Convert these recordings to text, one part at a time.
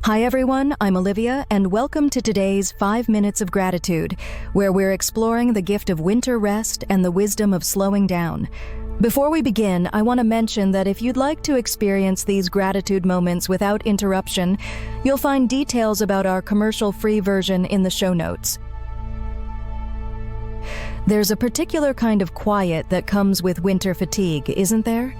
Hi everyone, I'm Olivia, and welcome to today's 5 Minutes of Gratitude, where we're exploring the gift of winter rest and the wisdom of slowing down. Before we begin, I want to mention that if you'd like to experience these gratitude moments without interruption, you'll find details about our commercial-free version in the show notes. There's a particular kind of quiet that comes with winter fatigue, isn't there?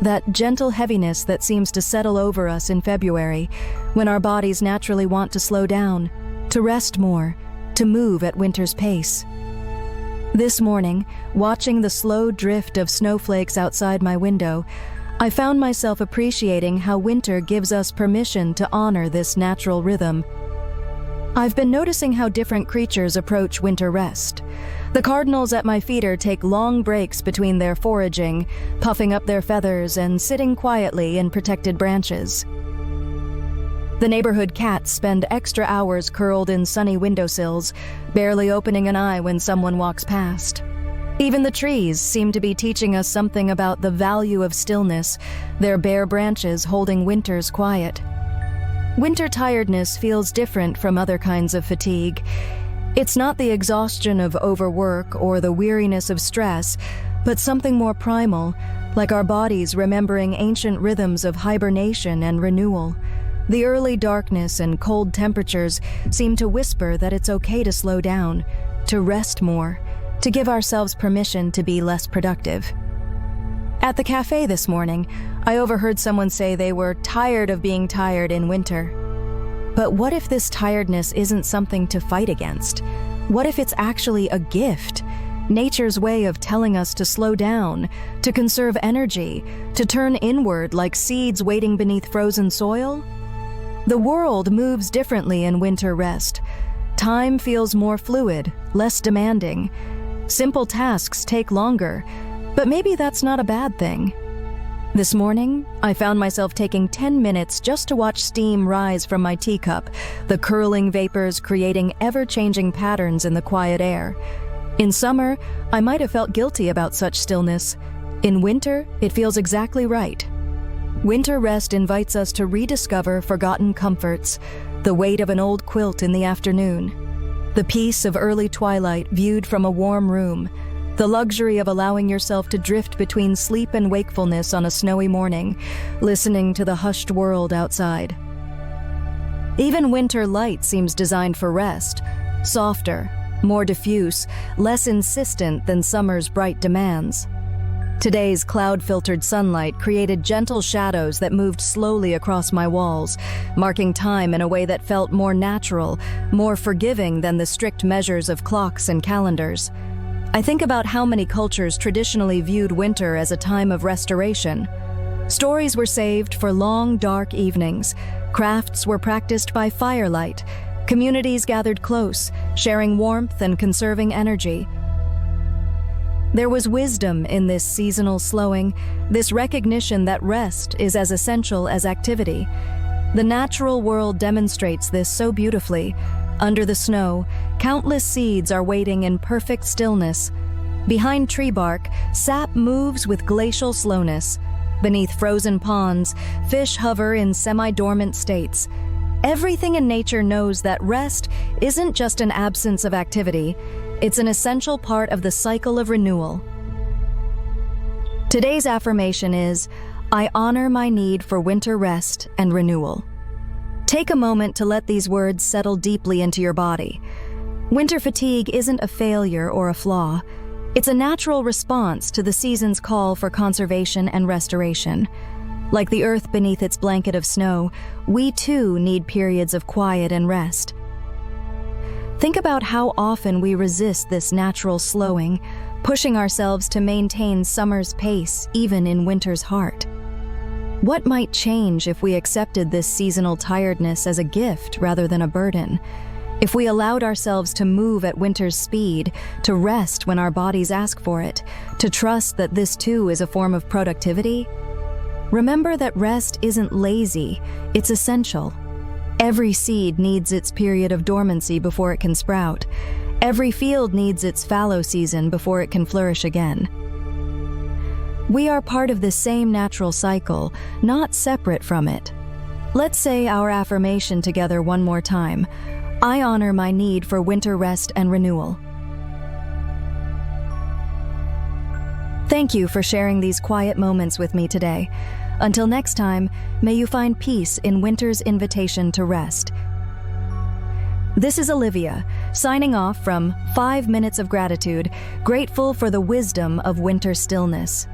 That gentle heaviness that seems to settle over us in February, when our bodies naturally want to slow down, to rest more, to move at winter's pace. This morning, watching the slow drift of snowflakes outside my window, I found myself appreciating how winter gives us permission to honor this natural rhythm. I've been noticing how different creatures approach winter rest. The cardinals at my feeder take long breaks between their foraging, puffing up their feathers and sitting quietly in protected branches. The neighborhood cats spend extra hours curled in sunny windowsills, barely opening an eye when someone walks past. Even the trees seem to be teaching us something about the value of stillness, their bare branches holding winter's quiet. Winter tiredness feels different from other kinds of fatigue. It's not the exhaustion of overwork or the weariness of stress, but something more primal, like our bodies remembering ancient rhythms of hibernation and renewal. The early darkness and cold temperatures seem to whisper that it's okay to slow down, to rest more, to give ourselves permission to be less productive. At the cafe this morning, I overheard someone say they were tired of being tired in winter. But what if this tiredness isn't something to fight against? What if it's actually a gift? Nature's way of telling us to slow down, to conserve energy, to turn inward like seeds waiting beneath frozen soil? The world moves differently in winter rest. Time feels more fluid, less demanding. Simple tasks take longer, but maybe that's not a bad thing. This morning, I found myself taking 10 minutes just to watch steam rise from my teacup, the curling vapors creating ever-changing patterns in the quiet air. In summer, I might have felt guilty about such stillness. In winter, it feels exactly right. Winter rest invites us to rediscover forgotten comforts, the weight of an old quilt in the afternoon, the peace of early twilight viewed from a warm room, the luxury of allowing yourself to drift between sleep and wakefulness on a snowy morning, listening to the hushed world outside. Even winter light seems designed for rest, softer, more diffuse, less insistent than summer's bright demands. Today's cloud-filtered sunlight created gentle shadows that moved slowly across my walls, marking time in a way that felt more natural, more forgiving than the strict measures of clocks and calendars. I think about how many cultures traditionally viewed winter as a time of restoration. Stories were saved for long, dark evenings. Crafts were practiced by firelight. Communities gathered close, sharing warmth and conserving energy. There was wisdom in this seasonal slowing, this recognition that rest is as essential as activity. The natural world demonstrates this so beautifully. Under the snow, countless seeds are waiting in perfect stillness. Behind tree bark, sap moves with glacial slowness. Beneath frozen ponds, fish hover in semi-dormant states. Everything in nature knows that rest isn't just an absence of activity, it's an essential part of the cycle of renewal. Today's affirmation is, I honor my need for winter rest and renewal. Take a moment to let these words settle deeply into your body. Winter fatigue isn't a failure or a flaw. It's a natural response to the season's call for conservation and restoration. Like the earth beneath its blanket of snow, we too need periods of quiet and rest. Think about how often we resist this natural slowing, pushing ourselves to maintain summer's pace even in winter's heart. What might change if we accepted this seasonal tiredness as a gift rather than a burden? If we allowed ourselves to move at winter's speed, to rest when our bodies ask for it, to trust that this too is a form of productivity? Remember that rest isn't lazy, it's essential. Every seed needs its period of dormancy before it can sprout. Every field needs its fallow season before it can flourish again. We are part of the same natural cycle, not separate from it. Let's say our affirmation together one more time. I honor my need for winter rest and renewal. Thank you for sharing these quiet moments with me today. Until next time, may you find peace in winter's invitation to rest. This is Olivia, signing off from 5 Minutes of Gratitude, grateful for the wisdom of winter stillness.